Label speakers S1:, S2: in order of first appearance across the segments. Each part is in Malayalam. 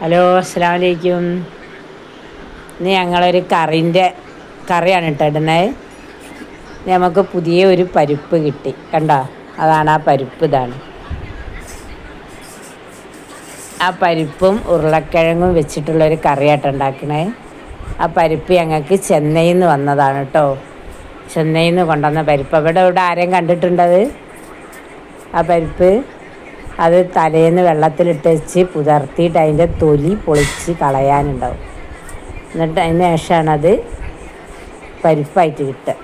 S1: ഹലോ, അസ്സലാമു അലൈക്കും. ഇന്ന് ഞങ്ങളൊരു കറിയാണ് കേട്ടോ ഇടുന്നത്. നമുക്ക് പുതിയ ഒരു പരിപ്പ് കിട്ടി, കണ്ടോ? അതാണ് ആ പരിപ്പ്. ഇതാണ് ആ പരിപ്പും ഉരുളക്കിഴങ്ങും വെച്ചിട്ടുള്ളൊരു കറിയാട്ടോ ഉണ്ടാക്കണേ. ആ പരിപ്പ് ഞങ്ങൾക്ക് ചെന്നൈയിൽ നിന്ന് വന്നതാണ് കേട്ടോ. ചെന്നൈയിൽ നിന്ന് കൊണ്ടുവന്ന പരിപ്പ്. ഇവിടെ ആരെയും കണ്ടിട്ടുണ്ടത്? ആ പരിപ്പ് അത് തലേന്ന് വെള്ളത്തിലിട്ട് വെച്ച് പുതർത്തിയിട്ട് അതിൻ്റെ തൊലി പൊളിച്ച് കളയാനുണ്ടാവും. എന്നിട്ട് അതിന് ശേഷമാണ് അത് പരിപ്പായിട്ട് കിട്ടുക.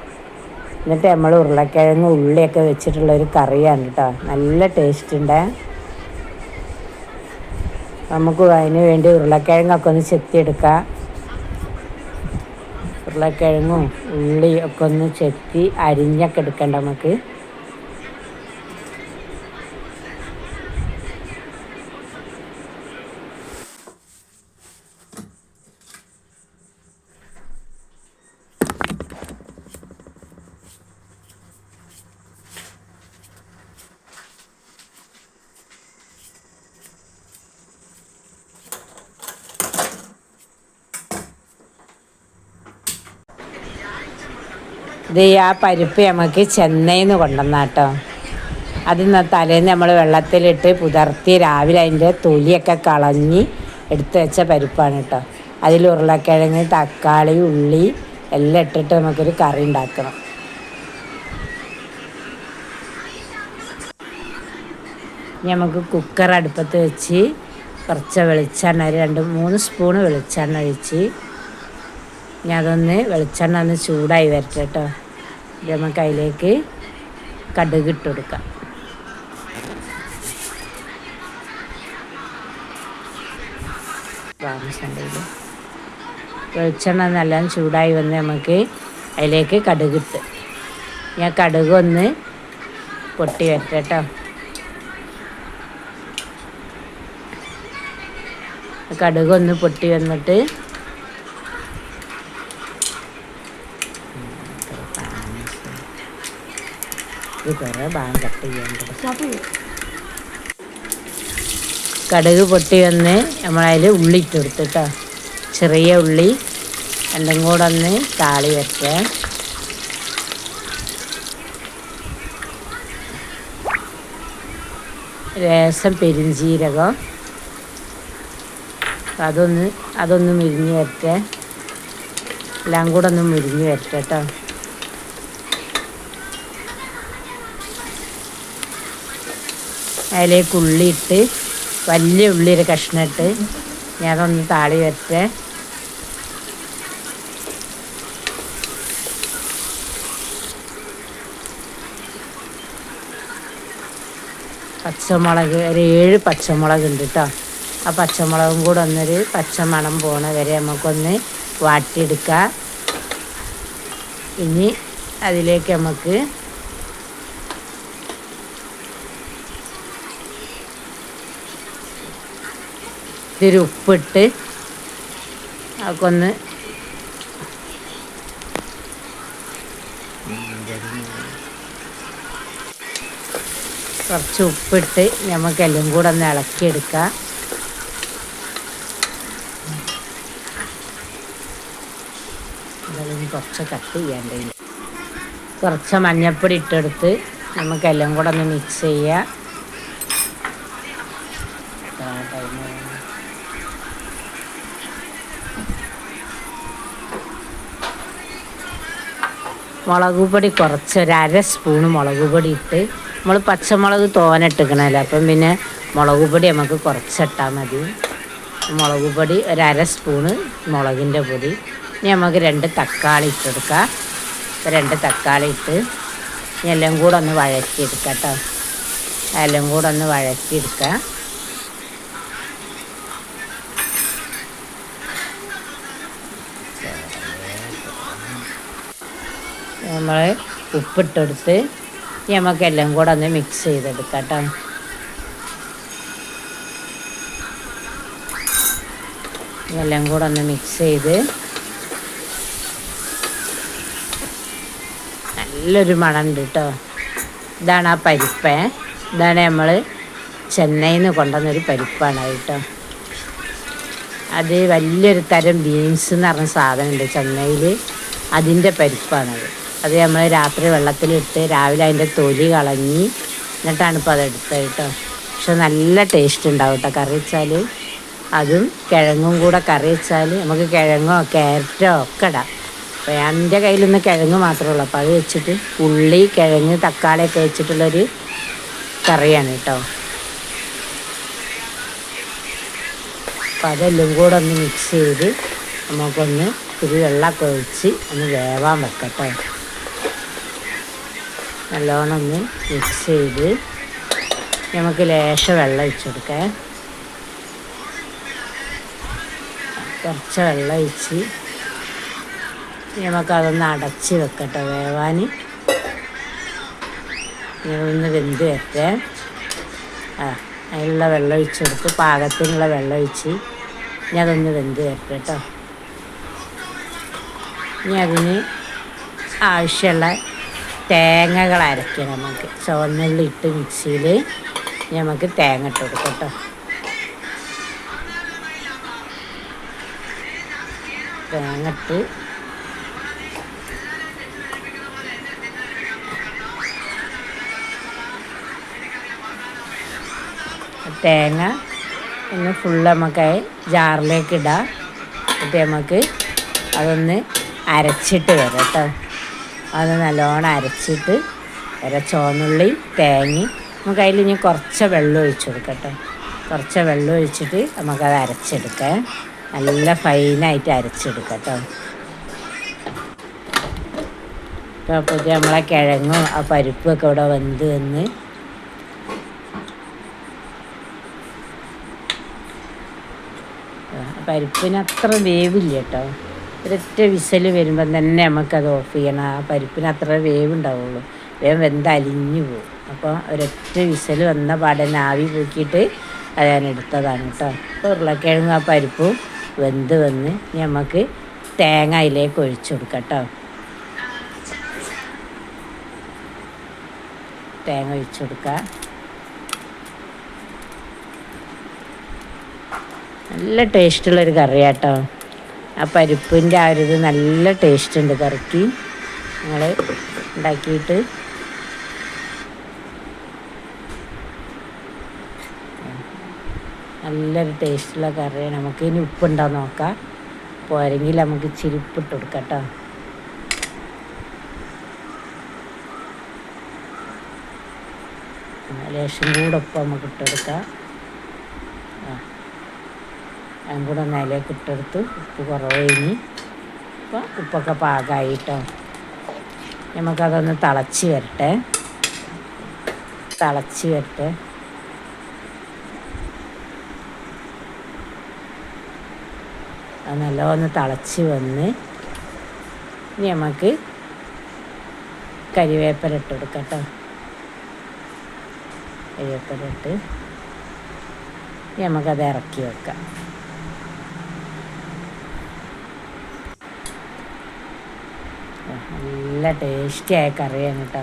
S1: എന്നിട്ട് നമ്മൾ ഉരുളക്കിഴങ്ങ് ഉള്ളിയൊക്കെ വെച്ചിട്ടുള്ളൊരു കറിയാണ് കേട്ടോ. നല്ല ടേസ്റ്റ് ഉണ്ട്. നമുക്ക് അതിന് വേണ്ടി ഉരുളക്കിഴങ്ങൊക്കെ ഒന്ന് ചെത്തിയെടുക്കാം. ഉരുളക്കിഴങ്ങും ഉള്ളിയും ഒക്കെ ഒന്ന് ചെത്തി അരിഞ്ഞൊക്കെ എടുക്കണ്ട നമുക്ക്. ഇത് ആ പരിപ്പ് നമുക്ക് ചെന്നൈയിൽ നിന്ന് കൊണ്ടുവന്ന കേട്ടോ. അതിന്ന് തലേന്ന് നമ്മൾ വെള്ളത്തിലിട്ട് പുതർത്തി രാവിലെ അതിൻ്റെ തൊലിയൊക്കെ കളഞ്ഞ് എടുത്ത് വെച്ച പരിപ്പാണ് കേട്ടോ. അതിൽ ഉരുളക്കിഴങ്ങ്, തക്കാളി, ഉള്ളി എല്ലാം ഇട്ടിട്ട് നമുക്കൊരു കറി ഉണ്ടാക്കണം. ഇനി നമുക്ക് കുക്കർ അടുപ്പത്ത് വെച്ച് കുറച്ച് വെളിച്ചെണ്ണ, 2-3 സ്പൂണ് വെളിച്ചെണ്ണ ഒഴിച്ച് ഇനി വെളിച്ചെണ്ണ ഒന്ന് ചൂടായി വരട്ടെ കേട്ടോ. നമുക്ക് അതിലേക്ക് കടുക് ഇട്ട് കൊടുക്കാം. വെളിച്ചെണ്ണ നല്ല ചൂടായി വന്ന് നമുക്ക് അതിലേക്ക് കടുകിട്ട് ഞാൻ കടുക് ഒന്ന് പൊട്ടി വരട്ടെ കേട്ടോ. കടുക് ഒന്ന് പൊട്ടി വന്നിട്ട് കുറേ ഭാഗം കട്ട് ചെയ്യാൻ. കടുക് പൊട്ടി വന്ന് നമ്മളതിൽ ഉള്ളി ഇട്ട് കൊടുത്ത് കേട്ടോ. ചെറിയ ഉള്ളി രണ്ടും കൂടെ ഒന്ന് താളി വരട്ടെ. ലേശം പെരുംജീരകം അതൊന്ന് മുരിഞ്ഞ് വരട്ടെ. എല്ലാം കൂടെ ഒന്ന് മുരിഞ്ഞ് വരട്ടെ കേട്ടോ. അതിലേക്ക് ഉള്ളി ഇട്ട്, വലിയ ഉള്ളി ഒരു കഷ്ണം ഇട്ട് ഞാൻ അതൊന്ന് താളി വരട്ടെ. പച്ചമുളക് ഒരു 7 പച്ചമുളക് ഉണ്ട് കേട്ടോ. ആ പച്ചമുളകും കൂടെ ഒന്നൊരു പച്ചമണം പോണ വരെ നമുക്കൊന്ന് വാട്ടിയെടുക്കാം. ഇനി അതിലേക്ക് നമുക്ക് ഇത്തിരി ഉപ്പിട്ട് അതൊക്കെ കുറച്ച് ഉപ്പിട്ട് നമുക്കെല്ലാം കൂടെ ഒന്ന് ഇളക്കിയെടുക്കാം. അതൊന്ന് കുറച്ച് കട്ട് ചെയ്യേണ്ടത്. കുറച്ച് മഞ്ഞൾപ്പൊടി ഇട്ടെടുത്ത് നമുക്കെല്ലാം കൂടെ ഒന്ന് മിക്സ് ചെയ്യാം. മുളക് പൊടി കുറച്ച് 1/2 സ്പൂണ് മുളക് പൊടി ഇട്ട്, നമ്മൾ പച്ചമുളക് തോനിട്ടിക്കണമല്ലോ, അപ്പം പിന്നെ മുളക് പൊടി നമുക്ക് കുറച്ചിട്ടാൽ മതി. മുളക് പൊടി 1/2 സ്പൂണ് മുളകിൻ്റെ പൊടി. ഇനി നമുക്ക് 2 തക്കാളി ഇട്ടെടുക്കാം. 2 തക്കാളി ഇട്ട് ഇനി എല്ലാം കൂടെ ഒന്ന് വഴറ്റിയെടുക്കാം കേട്ടോ. എല്ലാം കൂടെ ഒന്ന് വഴറ്റിയെടുക്കാം. നമ്മൾ ഉപ്പിട്ടെടുത്ത് നമുക്കെല്ലാം കൂടെ ഒന്ന് മിക്സ് ചെയ്തെടുക്കാം കേട്ടോ. എല്ലാം കൂടെ ഒന്ന് മിക്സ് ചെയ്ത് നല്ലൊരു മണമുണ്ട് കേട്ടോ. ഇതാണ് ആ പരിപ്പ്. ഇതാണ് നമ്മൾ ചെന്നൈയിൽ നിന്ന് കൊണ്ടുവന്നൊരു പരിപ്പാണ് കേട്ടോ. അത് വലിയൊരു തരം ബീൻസ് എന്ന് പറഞ്ഞ സാധനമുണ്ട് ചെന്നൈയിൽ, അതിൻ്റെ പരിപ്പാണത്. അത് നമ്മൾ രാത്രി വെള്ളത്തിലിട്ട് രാവിലെ അതിൻ്റെ തൊലി കളഞ്ഞ് എന്നിട്ടാണ് ഇപ്പോൾ അതെടുത്തത് കേട്ടോ. പക്ഷെ നല്ല ടേസ്റ്റ് ഉണ്ടാവും കേട്ടോ കറി വെച്ചാൽ. അതും കിഴങ്ങും കൂടെ കറി വെച്ചാൽ നമുക്ക് കിഴങ്ങോ ക്യാരറ്റോ ഒക്കെ ഇടാം. അപ്പോൾ എൻ്റെ കയ്യിൽ നിന്ന് കിഴങ്ങ് മാത്രമേ ഉള്ളൂ. അപ്പോൾ അത് വെച്ചിട്ട് ഉള്ളി, കിഴങ്ങ്, തക്കാളിയൊക്കെ വെച്ചിട്ടുള്ളൊരു കറിയാണ് കേട്ടോ. അപ്പോൾ അതെല്ലാം കൂടെ ഒന്ന് മിക്സ് ചെയ്ത് നമുക്കൊന്ന് ഇത്തിരി വെള്ളമൊക്കെ ഒഴിച്ച് ഒന്ന് വേവാൻ വെക്കട്ടോ. നല്ലോണം ഒന്ന് മിക്സ് ചെയ്ത് നമുക്ക് ലേശം വെള്ളം ഒഴിച്ച് കൊടുക്കാം. കുറച്ച് വെള്ളം ഒഴിച്ച് നമുക്കതൊന്ന് അടച്ച് വെക്കട്ടോ വേവാൻ. ഒന്ന് വെന്ത് വരട്ടെ. അതിനുള്ള വെള്ളം ഒഴിച്ച് കൊടുത്ത് പാകത്തിനുള്ള വെള്ളം ഒഴിച്ച് ഇനി അതൊന്ന് വെന്ത് വരട്ടെ കേട്ടോ. ഇനി അതിന് ആവശ്യമുള്ള തേങ്ങകൾ അരയ്ക്കണം. നമുക്ക് ചുവന്നുള്ളി ഇട്ട് മിക്സിയിൽ നമുക്ക് തേങ്ങ ഇട്ട് കൊടുക്കാം കേട്ടോ. തേങ്ങ ഇട്ട് തേങ്ങ ഒന്ന് ഫുള്ള് നമുക്ക് ജാറിലേക്ക് ഇടാം. എന്നിട്ട് നമുക്ക് അതൊന്ന് അരച്ചിട്ട് വരാം കേട്ടോ. അത് നല്ലോണം അരച്ചിട്ട് ചുവന്നുള്ളിയും തേങ്ങയും നമുക്ക് അതിൽ ഇനി കുറച്ച് വെള്ളം ഒഴിച്ച് കൊടുക്കാം കേട്ടോ. കുറച്ച് വെള്ളം ഒഴിച്ചിട്ട് നമുക്കത് അരച്ചെടുക്കാം. നല്ല ഫൈനായിട്ട് അരച്ചെടുക്കാം കേട്ടോ. അപ്പോൾ നമ്മളെ കിഴങ്ങും ആ പരിപ്പൊക്കെ ഇവിടെ വെന്ത് വന്ന് പരിപ്പിന് അത്ര വേവില്ല കേട്ടോ. ഒരൊറ്റ വിസൽ വരുമ്പം തന്നെ നമുക്കത് ഓഫ് ചെയ്യണം. ആ പരിപ്പിന് അത്ര വേവുണ്ടാവുള്ളൂ. വേഗം വെന്തലിഞ്ഞു പോകും. അപ്പോൾ ഒരൊറ്റ വിസൽ വന്ന പാടന്നെ ആവി പൂക്കിയിട്ട് അത് ഞാൻ എടുത്തതാണ് കേട്ടോ. അപ്പോൾ ഉരുളക്കിഴങ്ങും ആ പരിപ്പും വെന്ത് വന്ന് നമുക്ക് തേങ്ങ അതിലേക്ക് ഒഴിച്ചു കൊടുക്കാം കേട്ടോ. തേങ്ങ ഒഴിച്ചു കൊടുക്കുക. നല്ല ടേസ്റ്റുള്ളൊരു കറിയാട്ടോ. ആ പരിപ്പിൻ്റെ ആ ഒരു ഇത് നല്ല ടേസ്റ്റ് ഉണ്ട് കറിക്ക്. നിങ്ങൾ ഉണ്ടാക്കിയിട്ട് നല്ലൊരു ടേസ്റ്റുള്ള കറിയാണ്. നമുക്ക് ഇനി ഉപ്പുണ്ടോ നോക്കാം. പോരെങ്കിൽ നമുക്ക് ഇച്ചിരി ഉപ്പിട്ട് കൊടുക്കാം കേട്ടോ. ലേശം കൂടെ ഉപ്പ് നമുക്ക് ഇട്ടെടുക്കാം. അതും കൂടെ നിലയൊക്കെ ഇട്ടെടുത്ത് ഉപ്പ് കുറവേനി. അപ്പോൾ ഉപ്പൊക്കെ പാകമായിട്ടോ. നമുക്കതൊന്ന് തിളച്ച് വരട്ടെ. അത് നല്ലോണം തിളച്ച് വന്ന് ഇനി നമുക്ക് കരിവേപ്പില ഇട്ട് കൊടുക്കാം കേട്ടോ. കരിവേപ്പില ഇട്ട് നമുക്കത് ഇറക്കി വെക്കാം. നല്ല ടേസ്റ്റിയായ കറിയാണ് കേട്ടോ.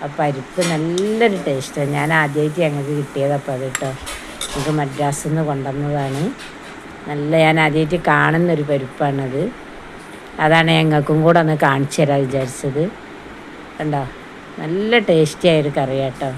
S1: ആ പരിപ്പ് നല്ലൊരു ടേസ്റ്റാണ്. ഞാൻ ആദ്യമായിട്ട് ഞങ്ങൾക്ക് കിട്ടിയതപ്പോൾ അത് കേട്ടോ. നമുക്ക് മദ്രാസിൽ നിന്ന് കൊണ്ടുവന്നതാണ്. ഞാൻ ആദ്യമായിട്ട് കാണുന്നൊരു പരിപ്പാണത്. അതാണ് ഞങ്ങൾക്കും കൂടെ ഒന്ന് കാണിച്ചു തരാൻ വിചാരിച്ചത്. കണ്ടോ, നല്ല ടേസ്റ്റിയായൊരു കറി കേട്ടോ.